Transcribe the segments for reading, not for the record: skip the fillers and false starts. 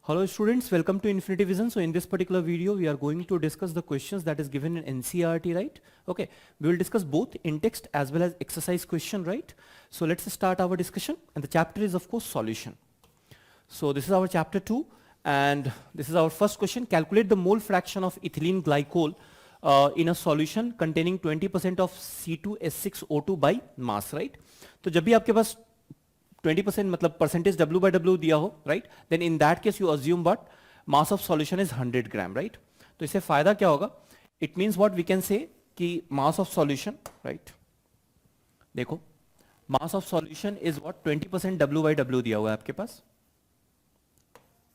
Hello students, welcome to Infinity Vision. So in this particular video, we are going to discuss the questions that is given in NCERT, right? Okay, we will discuss both in text as well as exercise question, right? So let's start our discussion, and the chapter is of course solution. So this is our chapter 2, and this is our first question. Calculate the mole fraction of ethylene glycol in a solution containing 20% of C2H6O2 by mass, right? तो जब भी आपके पास 20% मतलब percentage W by W दिया हो, right, then in that case you assume but mass of solution is 100 gram, right. तो इससे फायदा क्या होगा? It means what we can say कि मास ऑफ सॉल्यूशन, राइट, देखो mass of solution is what 20% W by W दिया हुआ है आपके पास,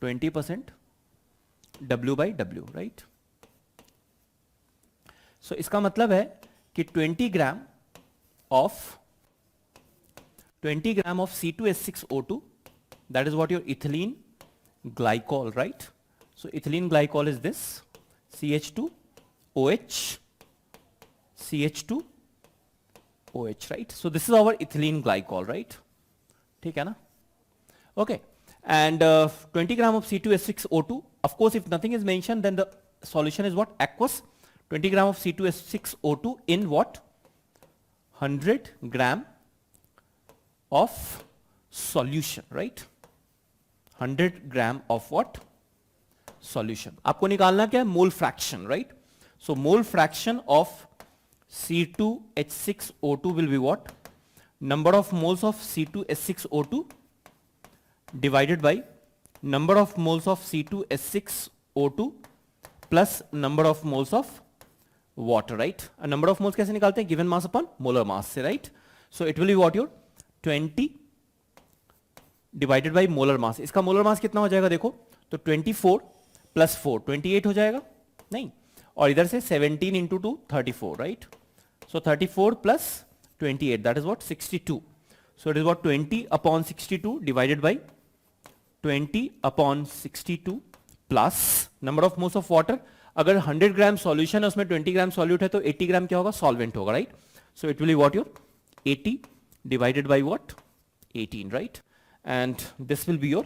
20% W by W, right. So इसका मतलब है कि 20 ग्राम of C2H6O2, that is what your ethylene glycol, right? So ethylene glycol is this CH2OH, CH2OH, right? So this is our ethylene glycol, right? ठीक है ना? Okay, and 20 gram of C2H6O2. Of course, if nothing is mentioned, then the solution is what? Aqueous. 20 gram of C2H6O2 in what? 100 gram of solution, right? 100 gram of what? Solution. आपको निकालना क्या है? Mole fraction, right? So mole fraction of C2H6O2 will be what? Number of moles of C2H6O2 divided by number of moles of C2H6O2 plus number of moles of water, right? A number of moles कैसे निकालते हैं? Given mass upon molar mass से, right? So it will be what your 20 divided by molar मास. इसका molar mass कितना हो जाएगा देखो, तो 24 प्लस 4 28 हो जाएगा, नहीं, और इधर से 17 into 2 34, right. So 34 plus 28 that is what 62. So it is what 20 upon 62 divided by 20 upon 62 plus number of moles of water. अगर 100 ग्राम सॉल्यूशन है उसमें 20 ग्राम सॉल्यूट है तो 80 ग्राम क्या होगा? सॉल्वेंट होगा, right. So it will be what your 80 divided by what? 18, right? And this will be your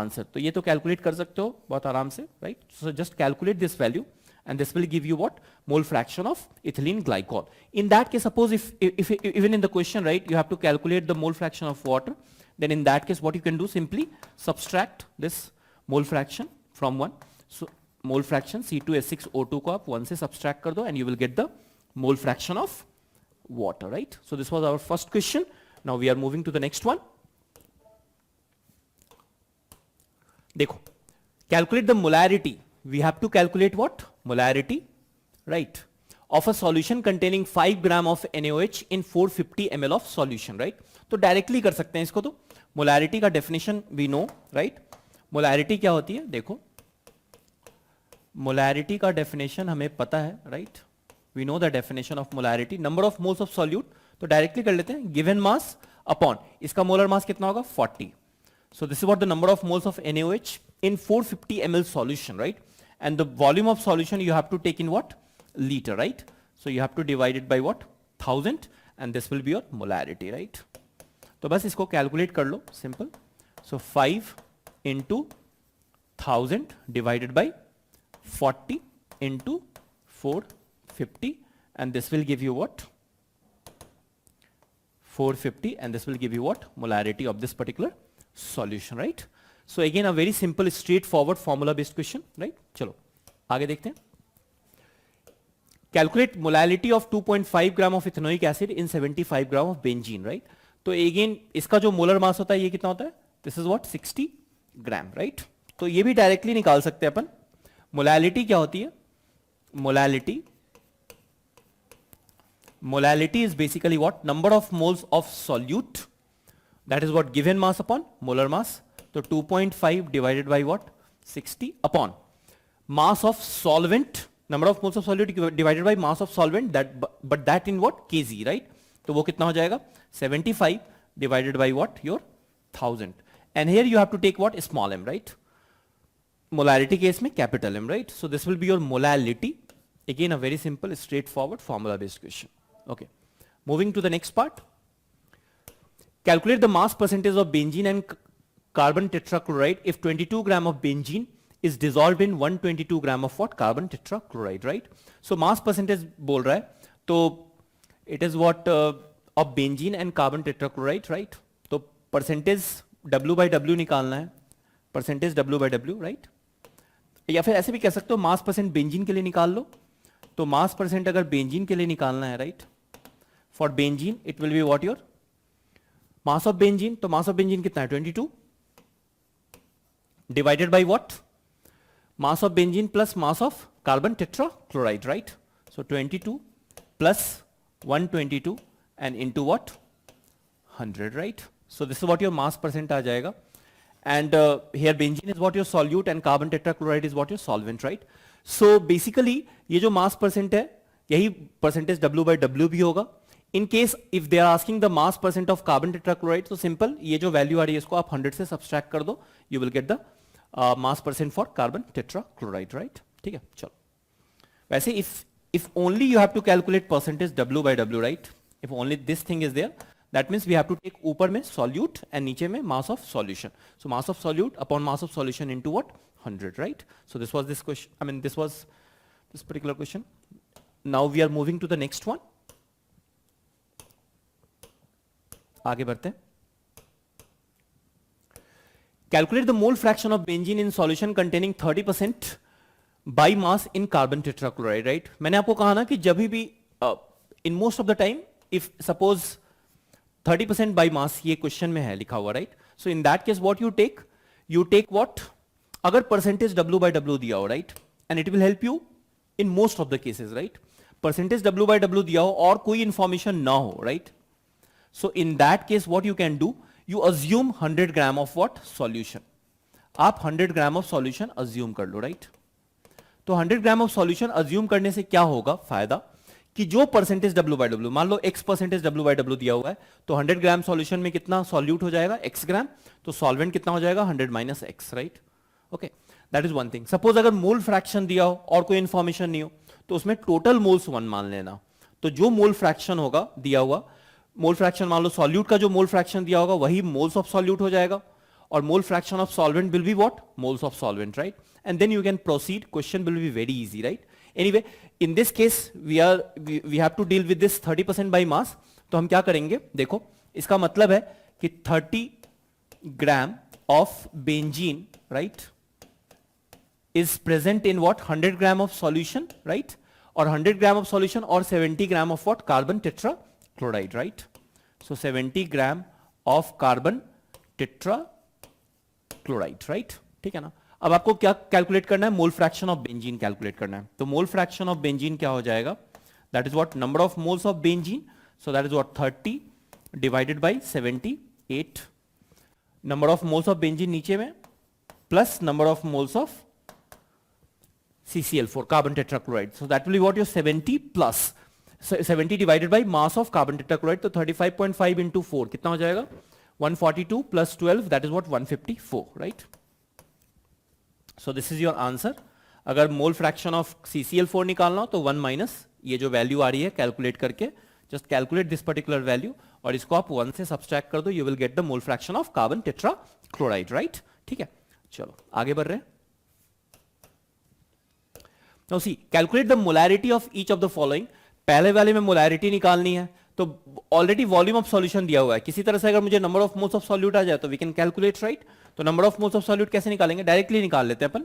answer. तो ये तो कैलकुलेट कर सकते हो बहुत आराम से, right? So just calculate this value and this will give you what? Mole fraction of ethylene glycol. In that case, suppose if even in the question, right, you have to calculate the mole fraction of water, then in that case what you can do, simply subtract this mole fraction from 1. So mole fraction C2H6O2 को आप 1 से subtract कर दो and you will get the mole fraction of water, right? So this was our first question. Now we are moving to the next one. देखो, calculate the molarity. We have to calculate what? Molarity, right, of a solution containing 5 gram of NaOH in 450 ml of solution, right? तो directly कर सकते हैं इसको. तो molarity का definition we know, right? molarity क्या होती है? देखो, molarity का definition हमें पता है, right? We know the definition of molarity. Number of moles of solute. तो डायरेक्टली कर लेते हैं, given mass upon इसका मोलर मास कितना होगा? 40. So this is what the number of moles of NaOH in 450 ml solution, right? And the volume of solution you have to take in what? Liter, right? So you have to divide it by what? 1000 and this will be your molarity, right? तो बस इसको calculate कर लो, simple. So 5 into 1000 divided by 40 into 450 and this will give you what? 450 and this will give you what? Molarity of this particular solution, right? So again a very simple straightforward formula based question, right? चलो आगे देखते हैं. Calculate molality of 2.5 gram of ethanoic acid in 75 gram of benzene, right? तो again इसका जो molar mass होता है ये कितना होता है? This is what? 60 gram, right? तो ये भी डायरेक्टली निकाल सकते हैं अपन. मोलालिटी क्या होती है? Molality is basically what? Number of moles of solute, that is what? Given mass upon molar mass. So 2.5 divided by what? 60 upon mass of solvent, number of moles of solute divided by mass of solvent, that but that in what? kg, right? तो वो कितना हो जाएगा? 75 divided by what? Your 1000. And here you have to take what? Small m, right? Molarity case में capital M, right? So this will be your molality. Again a very simple straightforward formula based question. Okay, moving to the next part. Calculate the mass percentage of benzene and carbon tetrachloride if 22 gram of benzene is dissolved in 122 gram of what? Carbon tetrachloride, right? So mass percentage बोल रहा है, तो it is what of benzene and carbon tetrachloride, right? तो percentage W by W निकालना है, percentage W by W, right? या फिर ऐसे भी कह सकते हो मास परसेंट बेंजीन के लिए निकाल लो, तो मास परसेंट अगर बेंजीन के लिए निकालना है, right, for benzene it will be what your mass of benzene, तो मास ऑफ बेंजीन कितना है 22 divided by what mass of benzene plus mass of carbon tetrachloride, right, so 22 plus 122 and into what 100, right, so this is what your mass percent आ जाएगा, and here benzene is what your solute and carbon tetrachloride is what your solvent, right? So basically ये जो mass percent है यही percentage W by W भी होगा. In case if they are asking the mass percent of carbon tetrachloride, so simple ये जो value आ रही है इसको आप 100 से subtract कर दो, you will get the mass percent for carbon tetrachloride, right? ठीक है, चलो. वैसे if only you have to calculate percentage W by W, right? If only this thing is there, that means we have to take ऊपर में solute and नीचे में mass of solution. So mass of solute upon mass of solution into what? 100, right? So this was this question. I mean this was this particular question. Now we are moving to the next one. आगे बढ़ते हैं. Calculate the mole fraction of benzene in solution containing 30% by mass in carbon tetrachloride, right? मैंने आपको कहा ना कि जब भी in most of the time if suppose 30% by mass ये क्वेश्चन में है लिखा हुआ, right, so in that case what you take what अगर परसेंटेज W by W दिया हो, right, and it will help you in most of the cases, right, percentage W by W दिया हो और कोई इंफॉर्मेशन ना हो, right, so in that case what you can do, you assume 100 gram of what solution, आप 100 gram of solution assume कर लो, right, तो 100 gram of solution assume करने से क्या होगा फायदा कि जो परसेंटेज W by W, मान लो x percentage W by W दिया हुआ है, तो 100 ग्राम सॉल्यूशन में कितना सॉल्यूट हो जाएगा x ग्राम, तो सॉल्वेंट कितना हो जाएगा 100 minus x, right, okay, that is one thing. Suppose अगर मोल फ्रैक्शन दिया हो और कोई इंफॉर्मेशन नहीं हो तो उसमें टोटल मोल्स 1 मान लेना, तो जो मोल फ्रैक्शन होगा दिया हुआ मोल फ्रैक्शन, मान लो सॉल्यूट का जो मोल फ्रैक्शन दिया होगा वही मोल्स ऑफ सॉल्यूट हो जाएगा, और mole fraction of solvent will be what moles of solvent, right, and then you can proceed, question will be very easy, right. Anyway, in this case we have to deal with this 30% by mass. तो हम क्या करेंगे, देखो इसका मतलब है कि 30 gram of benzene, right, is present in what 100 gram of solution, right, और 100 ग्राम ऑफ सॉल्यूशन और 70 gram of what carbon tetrachloride, right, so 70 gram of carbon tetrachloride, right, ठीक है ना. अब आपको क्या कैलकुलेट करना है, मोल फ्रैक्शन ऑफ बेंजीन कैलकुलेट करना है, तो मोल फ्रैक्शन ऑफ बेंजीन क्या हो जाएगा, that is what number of moles of benzene, so that is what 30 divided by 78, number of moles of benzene नीचे में plus number of moles of CCl4 carbon tetrachloride, so that will be what your 70 plus 70 divided by mass of carbon tetrachloride, तो 35.5 into 4 कितना हो जाएगा 142 plus 12 that is what 154, right. So this is your answer. अगर मोल fraction of CCl4 निकालना हो तो 1 minus ये जो वैल्यू आ रही है कैलकुलेट करके just calculate this particular value और इसको आप 1 से सब्सट्रैक्ट कर दो, you will get the mole fraction of carbon tetrachloride, right, ठीक है. चलो आगे बढ़ रहे हैं. Now see, calculate the molarity of each of the following. पहले वाले में मोलैरिटी निकालनी है, तो ऑलरेडी वॉल्यूम ऑफ सॉल्यूशन दिया हुआ है, किसी तरह से अगर मुझे number of moles of solute आ जाए तो वी कैन कैलकुलेट, राइट. तो number of moles of solute कैसे निकालेंगे, डायरेक्टली निकाल लेते हैं अपन.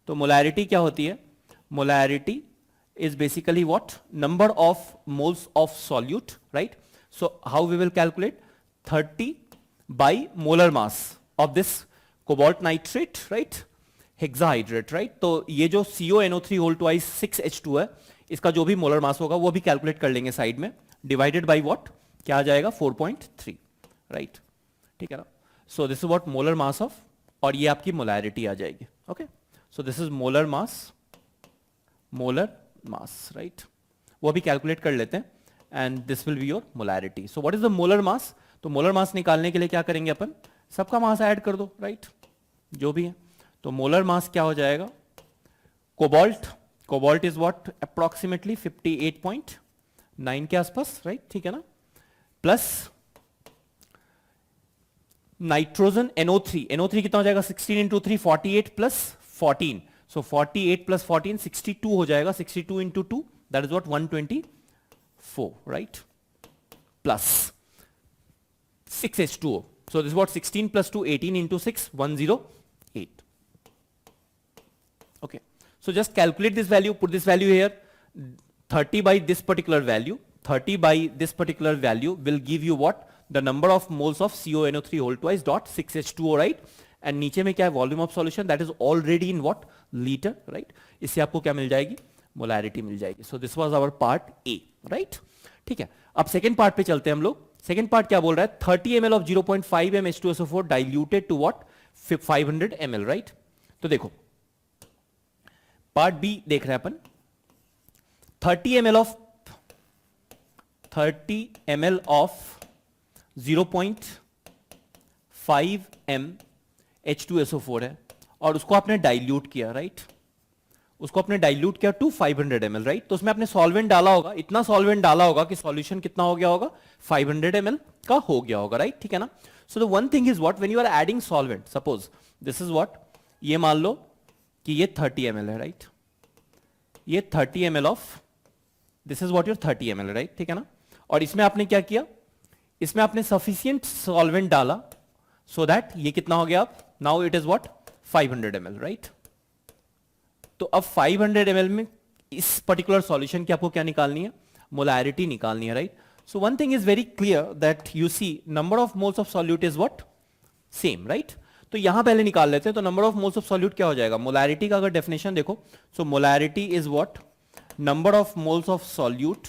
तो मोलैरिटी क्या होती है, molarity is basically what number of moles of solute, right. So how we will calculate 30 by molar mass of this cobalt nitrate, right, hexahydrate, right. तो ये जो CONO3 होल ट्वाइस 6H2 है, इसका जो भी मोलर मास होगा वो भी कैलकुलेट कर लेंगे साइड में, डिवाइडेड बाई व्हाट क्या आ जाएगा 4.3, राइट, ठीक है ना. सो this is what molar mass of, और ये आपकी मोलैरिटी आ जाएगी, okay. So this is molar mass, right, वो भी कैलकुलेट कर लेते हैं, and this will be your molarity. So what is the molar mass, तो मोलर मास निकालने के लिए क्या करेंगे अपन, सबका मास ऐड कर दो, राइट, जो भी है. तो मोलर मास क्या हो जाएगा, कोबाल्ट इज व्हाट अप्रोक्सीमेटली 58.9 के आसपास, राइट, ठीक है ना, प्लस नाइट्रोजन NO3, NO3 कितना हो जाएगा 16 इंटू 3 48 प्लस 14, सो 48 प्लस 14 62 हो जाएगा, 62 into 2 that is what 124, right, plus 6H2O, so this is what 16 plus 2 18 into 6 108. Okay, so just calculate this value, put this value here, 30 by this particular value, 30 by this particular value will give you what, the number of moles of CONO3 whole twice dot 6H2O, right, and नीचे में क्या है, volume of solution, that is already in what, liter, right, इससे आपको क्या मिल जाएगी, molarity मिल जाएगी. So this was our part A, right. ठीक है, अब second part पे चलते हैं हम लोग. Second part क्या बोल रहा है, 30 ml of 0.5 m H2SO4 diluted to what, 500 ml, right. तो देखो पार्ट बी देख रहे हैं अपन, 30 ml of 0.5 m H2SO4 है और उसको आपने डाइल्यूट किया, राइट, उसको आपने डाइल्यूट किया टू 500 ml, राइट. तो उसमें आपने सॉल्वेंट डाला होगा, इतना सॉल्वेंट डाला होगा कि सॉल्यूशन कितना हो गया होगा, 500 ml का हो गया होगा, राइट, ठीक है ना. So the one thing is what, when you are adding solvent, suppose this is what, ये मान लो कि ये 30 ml है, राइट, ये 30 ml of, this is what your 30 ml, right, ठीक है ना. और इसमें आपने क्या किया, इसमें आपने सफिशिएंट सॉल्वेंट डाला सो दैट ये कितना हो गया, अब now it is what 500 ml, right. तो अब 500 ml में इस पर्टिकुलर सॉल्यूशन की आपको क्या निकालनी है, मोलैरिटी निकालनी है, right. So one thing is very clear that you see number of moles of solute is what same, right. तो यहां पहले निकाल लेते हैं, तो number of moles of solute क्या हो जाएगा, मोलैरिटी का अगर डेफिनेशन देखो, so molarity is what, number of moles of solute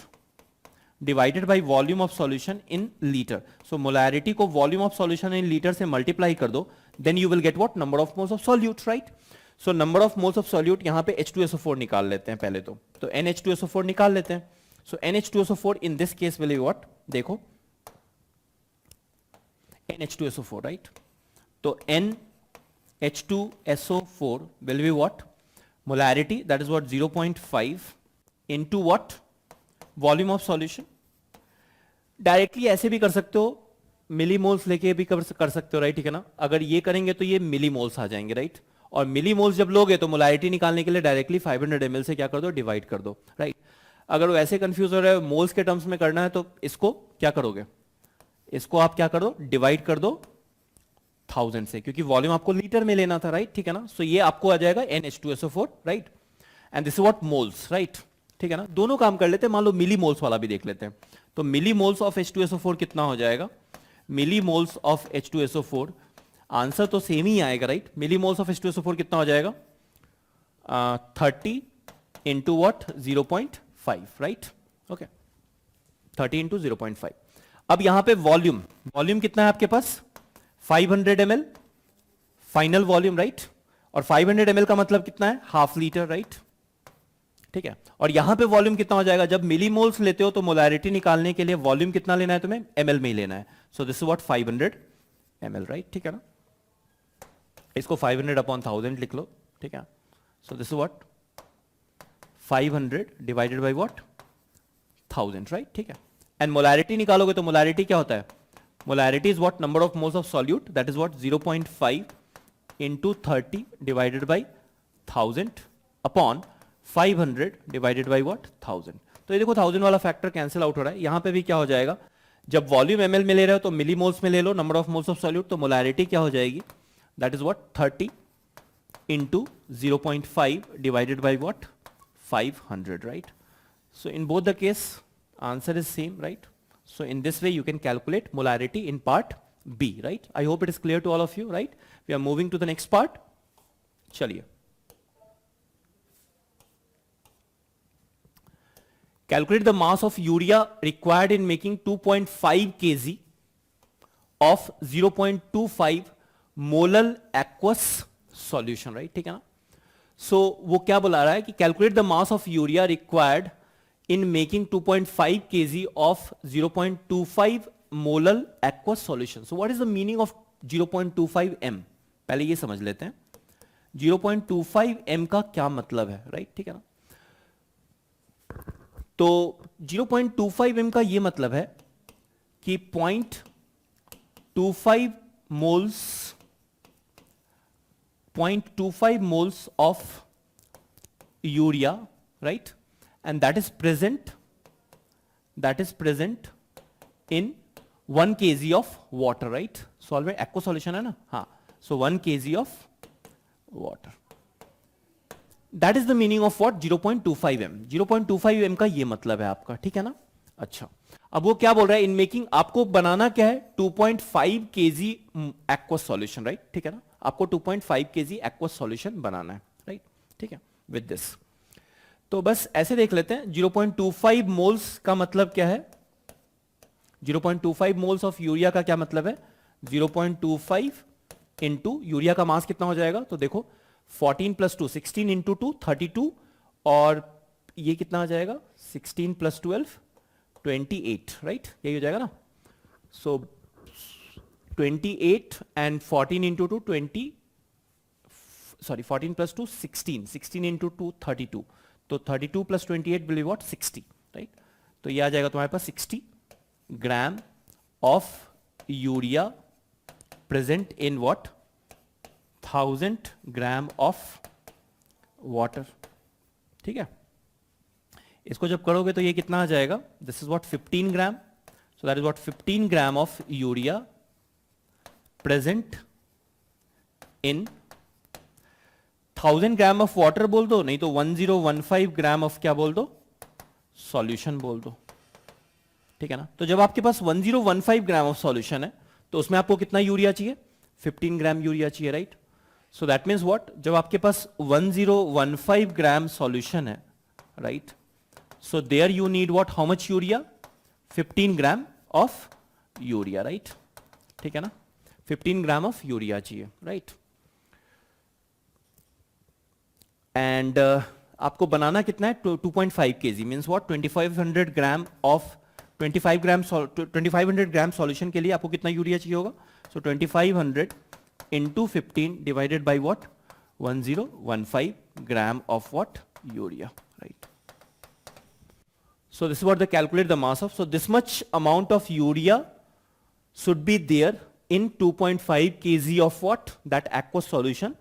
divided by volume of solution in litre. So molarity को volume of solution in litre से मल्टीप्लाई कर दो, then you will get what, number of moles of solute, right. So number of moles of solute यहां पे H2SO4 निकाल लेते हैं पहले, तो NH2SO4 निकाल लेते हैं. सो NH2SO4 in this case will be what, देखो NH2SO4, राइट. तो NH2SO4 will be what, molarity, that is what 0.5 into what, volume of solution. Directly ऐसे भी कर सकते हो, मिलीमोल्स लेके भी कर सकते हो, राइट, ठीक है ना. अगर ये करेंगे तो ये मिलीमोल्स आ जाएंगे, राइट. और मिलीमोल्स जब लोगे तो मोलारिटी निकालने के लिए डायरेक्टली 500 ml से क्या कर दो, डिवाइड कर दो, राइट. अगर वो ऐसे कंफ्यूज हो रहा है, मोल्स के टर्म्स में करना है, तो इसको क्या करोगे, इसको आप क्या कर दो, डिवाइड कर दो 1000 से, क्योंकि वॉल्यूम आपको लीटर में लेना था, राइट, ठीक है ना. सो ये आपको आ जाएगा NH2SO4, right, and this is what moles, right, ठीक है ना. दोनों काम कर लेते हैं, मान लो मिली मोल्स वाला भी देख लेते हैं. तो मिली मोल्स ऑफ H2SO4 कितना हो जाएगा, मिली मोल्स ऑफ H2SO4, आंसर तो सेम ही आएगा, right. Milli moles of H2SO4 कितना हो जाएगा, 30 into what 0.5, right, okay, 30 into 0.5. अब यहां पे वॉल्यूम, वॉल्यूम कितना है आपके पास, 500 ml फाइनल वॉल्यूम, राइट. और 500 ml का मतलब कितना है, हाफ लीटर, राइट, ठीक है. और यहां पे वॉल्यूम कितना हो जाएगा, जब मिलीमोल्स लेते हो तो मोलैरिटी निकालने के लिए वॉल्यूम कितना लेना है तुम्हें, ml में ही लेना है. सो this is what 500 ml, right, ठीक है ना. इसको 500 अपॉन 1000 लिख लो, ठीक है. सो this is what 500 divided by what 1000, right, ठीक है. एंड मोलैरिटी निकालोगे तो मोलैरिटी क्या होता है, molarity is what, number of moles of solute, that is what 0.5 into 30 divided by 1000 upon 500 divided by what 1000. तो ये देखो 1000 वाला फैक्टर कैंसिल आउट हो रहा है. यहां पे भी क्या हो जाएगा, जब वॉल्यूम ml में ले रहे हो तो मिलीमोल्स में ले लो, number of moles of solute, तो मोलैरिटी क्या हो जाएगी, that is what 30 into 0.5 divided by what 500, right. So in both the case answer is same, right. So in this way you can calculate molarity in part B, right. I hope it is clear to all of you, right. We are moving to the next part. Chaliye. Calculate the mass of urea required in making 2.5 kg of 0.25 molal aqueous solution, right, ठीक है ना. सो वो क्या बुला रहा है कि calculate the mass of urea required in making 2.5 kg of 0.25 molal aqueous solution. So what is the meaning of 0.25 m, पहले ये समझ लेते हैं 0.25 m का क्या मतलब है, राइट, ठीक है ना. तो 0.25 m का ये मतलब है कि 0.25 moles 0.25 moles of urea, right, and that is present in 1 kg of water, right? Solvent aqua solution है ना, हाँ, so 1 kg of water. That is the meaning of what 0.25 m. 0.25 m का ये मतलब है आपका, ठीक है ना? अच्छा, अब वो क्या बोल रहा है इन मेकिंग, आपको बनाना क्या है 2.5 kg aqueous solution, राइट? ठीक है ना, आपको 2.5 kg aqueous solution बनाना है, राइट? ठीक है, विद दिस तो बस ऐसे देख लेते हैं 0.25 मोल्स का मतलब क्या है, 0.25 मोल्स ऑफ यूरिया का क्या मतलब है, 0.25 इंटू यूरिया का मास कितना हो जाएगा, तो देखो 14 प्लस 2 16 इंटू 2 32 और ये कितना आ जाएगा 16 प्लस 12 28, राइट, यही हो जाएगा ना. सो 28 and 14 into 2 20, sorry 14 plus 2 16, 16 into 2 32, तो 32 plus 28 will be what 60, right. तो ये आ जाएगा तुम्हारे पास 60 gram of urea present in what 1000 gram of water, ठीक है. इसको जब करोगे तो ये कितना आ जाएगा, this is what 15 gram, so that is what 15 gram of urea present in 1000 gram of water बोल दो, नहीं तो 1015 ग्राम ऑफ क्या बोल दो, सॉल्यूशन बोल दो, ठीक है ना. तो जब आपके पास 1015 ग्राम ऑफ सॉल्यूशन है तो उसमें आपको कितना यूरिया चाहिए, 15 ग्राम यूरिया चाहिए, right. So that means what, जब आपके पास 1015 ग्राम सॉल्यूशन है, right, so there you need what, how much urea, 15 gram of urea, right, ठीक है ना, 15 gram of urea चाहिए, right. and आपको बनाना कितना है 2.5 kg means what 2500 gram of 2500 gram solution के लिए आपको कितना यूरिया चाहिए होगा, so 2500 into 15 divided by what 1015 gram of what urea, right. So this is what they calculate the mass of. So this much amount of urea should be there in 2.5 kg of what, that aqueous solution.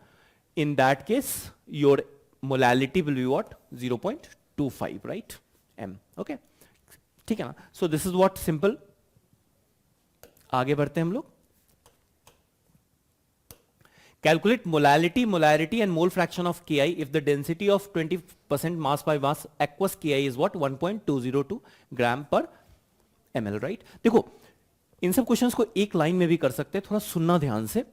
In that case your molality will be what 0.25, right, m, okay, ठीक है ना. So this is what simple. आगे बढ़ते हैं हम लोग. Calculate molarity and mole fraction of Ki if the density of 20% mass by mass aqueous Ki is what 1.202 gram per ml, right. देखो इन सब क्वेश्चंस को एक लाइन में भी कर सकते हैं, थोड़ा सुनना ध्यान से.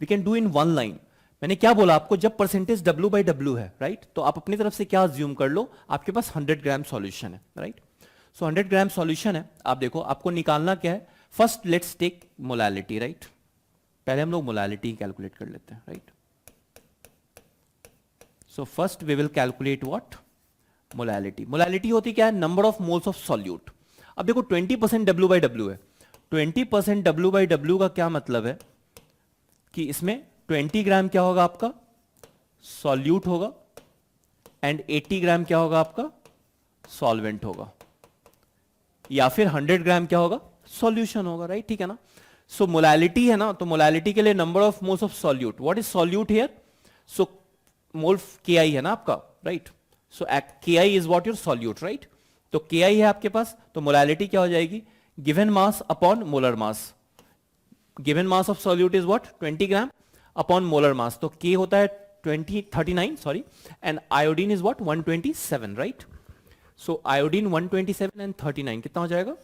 We can do in one line. मैंने क्या बोला आपको, जब परसेंटेज W by W है, राइट, तो आप अपनी तरफ से क्या अज्यूम कर लो, आपके पास 100 ग्राम सॉल्यूशन है, राइट. सो 100 ग्राम सॉल्यूशन है, आप देखो आपको निकालना क्या है, first let's take molality, right. पहले हम लोग मोलालिटी कैलकुलेट कर लेते हैं, right. So first we will calculate what molality. Molality होती क्या है, number of moles of solute. अब देखो 20% W by W है, 20% W by W का क्या मतलब है कि इसमें 20 ग्राम क्या होगा आपका सॉल्यूट होगा एंड 80 ग्राम क्या होगा आपका सॉल्वेंट होगा, या फिर 100 ग्राम क्या होगा सॉल्यूशन होगा, राइट, ठीक है ना. सो मोलालिटी है ना, तो मोलालिटी के लिए number of moles of solute, what is solute here, so mole Ki है ना आपका, right. So Ki is what your solute, right. तो Ki है आपके पास, तो मोलालिटी क्या हो जाएगी, given mass upon molar mass. Given mass of solute is what 20 gram upon molar mass, तो K होता है 39 sorry, and iodine is what 127, right. So iodine 127 and 39 कितना हो जाएगा,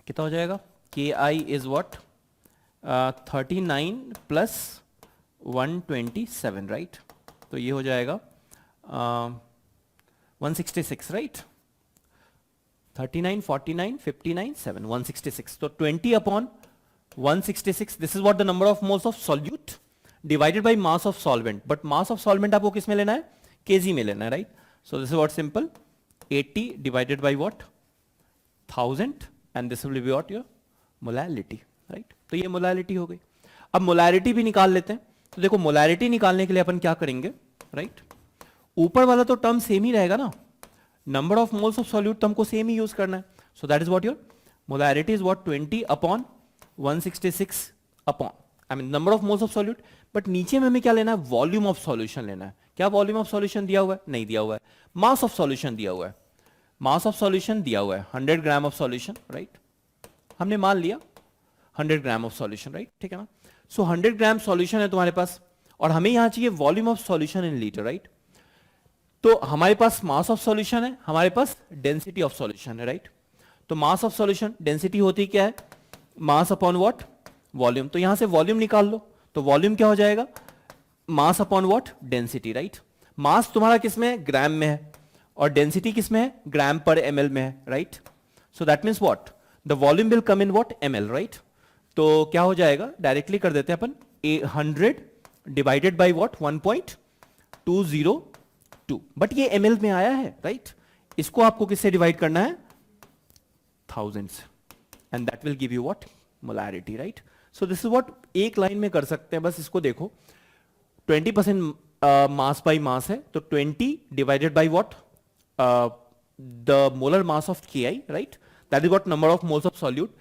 कितना हो जाएगा, Ki is what 39 plus 127, right. तो ये हो जाएगा 166, right. 39 49 59 7 166, तो 20 upon 166, this is what the number of moles of solute divided by mass of solvent. But mass of solvent आपको किस में लेना है, kg में लेना है, right. So this is what simple 80 divided by what 1000 and this will be what your molality, right. तो ये मोलालिटी हो गई. अब मोलारिटी भी निकाल लेते हैं. तो देखो मोलारिटी निकालने के लिए अपन क्या करेंगे, राइट. ऊपर वाला तो टर्म सेम ही रहेगा ना, number of moles of solute तो हमको सेम ही यूज करना है. So that is what your molarity is what 20 upon 166 upon I mean number of moles of solute, but नीचे में हमें क्या लेना है, वॉल्यूम ऑफ सॉल्यूशन लेना है. क्या वॉल्यूम ऑफ सॉल्यूशन दिया हुआ है? नहीं दिया हुआ है. मास ऑफ सॉल्यूशन दिया हुआ है. मास ऑफ सॉल्यूशन दिया हुआ है 100 ग्राम ऑफ सॉल्यूशन, राइट. हमने मान लिया 100 ग्राम ऑफ सॉल्यूशन, राइट. ठीक है ना. सो 100 ग्राम सॉल्यूशन है तुम्हारे पास और हमें यहां चाहिए volume of solution in litre, right. तो हमारे पास मास ऑफ सॉल्यूशन है, हमारे पास डेंसिटी ऑफ सॉल्यूशन है, राइट. तो मास ऑफ सॉल्यूशन, डेंसिटी होती क्या है, मास अपॉन व्हाट, वॉल्यूम. तो यहां से वॉल्यूम निकाल लो, तो वॉल्यूम क्या हो जाएगा, mass upon what, density, right. Mass तुम्हारा किसमें है, ग्राम में है, और डेंसिटी किसमें है, ग्राम पर ml में है, right. So that means what, the volume will come in what, ml, right. तो क्या हो जाएगा, डायरेक्टली कर देते हैं अपन, 100 डिवाइडेड बाई व्हाट, 1.202. बट ये ml में आया है, राइट. इसको आपको किससे डिवाइड करना है, 1000 से, and that will give you what, molarity, right. So this is what एक लाइन में कर सकते हैं. बस इसको देखो, 20% मास बाई मास है, तो 20 divided by what, the molar mass of Ki, right. That is what number of moles of solute.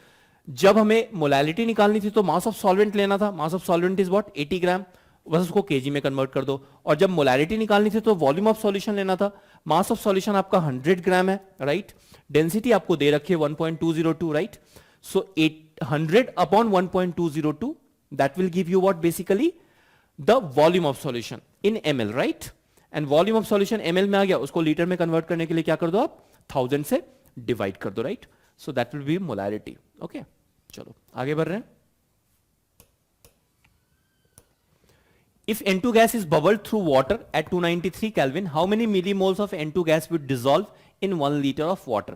जब हमें मोलैलिटी निकालनी थी तो मास ऑफ सॉल्वेंट लेना था. Mass of solvent is what, 80 ग्राम. बस उसको केजी में कन्वर्ट कर दो. और जब मोलैलिटी निकालनी थी तो वॉल्यूम ऑफ सॉल्यूशन लेना था. मास ऑफ सॉल्यूशन आपका 100 ग्राम है, राइट. डेंसिटी आपको दे रखी है 1.202, right. So 100 upon 1.202, that will give you what, basically the volume of solution in ml, right. And volume of solution ml में आ गया, उसको लीटर में कन्वर्ट करने के लिए क्या कर दो आप, 1000 से डिवाइड कर दो, right. So that will be molarity. Okay, चलो आगे बढ़ रहे हैं. If N2 gas is bubbled through water at 293 Kelvin, how many millimoles of N2 gas would dissolve in 1 liter of water?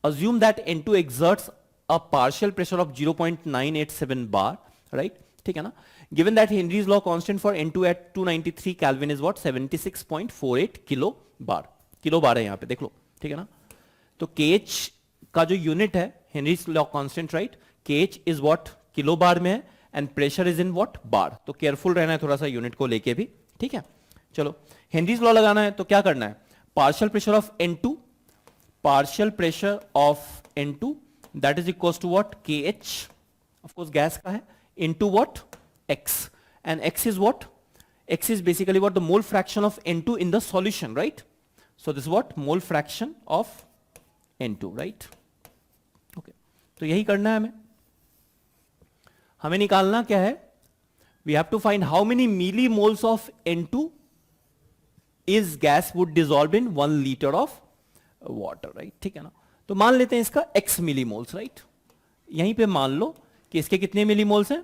Assume that N2 exerts a partial pressure of 0.987 bar, right? ठीक है ना? Given that Henry's law constant for N2 at 293 Kelvin is what? 76.48 kilo bar. Kilo बार है यहाँ पे, देख लो, ठीक है ना? तो KH का जो यूनिट है, Henry's law constant, right? KH is what? Kilo बार में है, and pressure is in what, bar. तो केयरफुल रहना है थोड़ा सा यूनिट को लेके भी, ठीक है. चलो, हेनरीज लॉ लगाना है तो क्या करना है, partial pressure of N2, partial pressure of N2 that is equals to what, KH, of course gas का है, into what, X. And X is what, X is basically what, the mole fraction of N2 in the solution, right. So this what, mole fraction of N2, right. Okay, तो यही करना है हमें निकालना क्या है, we have to find how many milli moles of N2 is gas would dissolve in 1 litre of water, right. ठीक है ना. तो मान लेते हैं इसका x मिली मोल्स, राइट. यहीं पे मान लो कि इसके कितने मिली मोल्स हैं,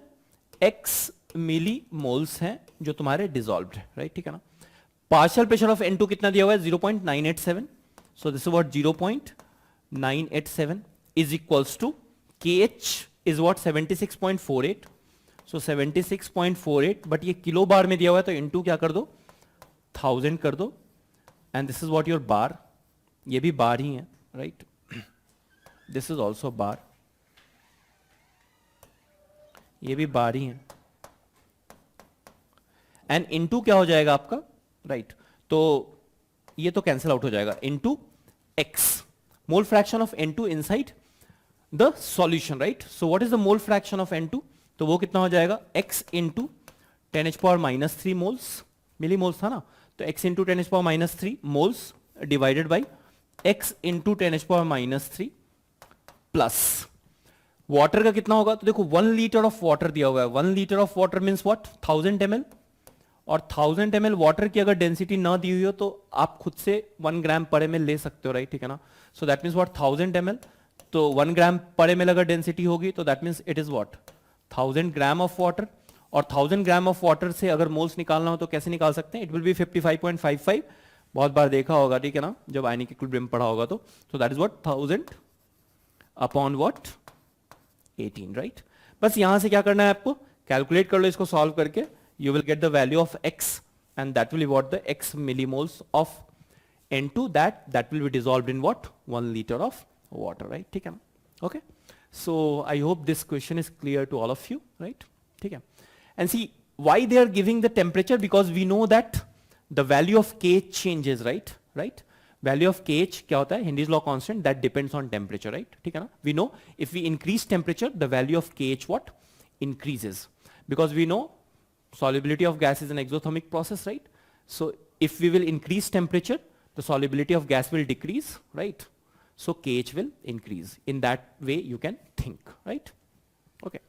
x मिली मोल्स हैं जो तुम्हारे डिसॉल्व्ड है, राइट. ठीक है ना. पार्शियल प्रेशर ऑफ N2 कितना दिया हुआ है, 0.987. So this is what, 0.987 is equals to KH is what, 76.48. so 76.48, but ये किलो बार में दिया हुआ है तो इनटू क्या कर दो, 1000 कर दो, and this is what your बार. ये भी बार ही है, राइट. दिस इज ऑल्सो बार, ये भी बार ही है, एंड इनटू क्या हो जाएगा आपका, राइट. तो ये तो कैंसिल आउट हो जाएगा, into X, mole fraction of N2 inside the solution, right. So what is the mole fraction of N2, तो वो कितना हो जाएगा, X इंटू 10⁻³ मोल्स, मिली मोल्स था ना, तो X into 10⁻³ moles divided by X into 10⁻³ plus water का कितना होगा, तो देखो 1 लीटर ऑफ वाटर दिया हुआ है. 1 litre of water means what, 1000 ml, और 1000 ml वाटर की अगर डेंसिटी ना दी हुई हो तो आप खुद से 1 ग्राम पर ml ले सकते हो, राइट. ठीक है ना. So that means what, 1000 ml, तो 1 ग्राम पर ml अगर डेंसिटी होगी तो that means it is what, 1000 gram of water. और 1000 ग्राम ऑफ वाटर से अगर मोल्स निकालना हो तो कैसे निकाल सकते हैं, इट विल बी 55.55. बहुत बार देखा होगा, ठीक है ना, जब आयनिक इक्विलिब्रियम पढ़ा होगा तो. So that is what, 1000 upon what, 18, right. बस यहां से क्या करना है आपको, कैलकुलेट कर लो इसको सॉल्व करके, you will get the value of X, and that will be what, the X millimoles of N2 that will be dissolved in what, 1 liter of water, right. ठीक है ना. Okay, so I hope this question is clear to all of you, right. ठीक है. And see why they are giving the temperature, because we know that the value of K changes, right. Value of KH क्या होता है? Henry's law constant that depends on temperature, right? ठीक है ना? We know if we increase temperature the value of KH what increases, because we know solubility of gas is an exothermic process, right? So if we will increase temperature, the solubility of gas will decrease, right? So KH will increase. In that way you can think, right? Okay.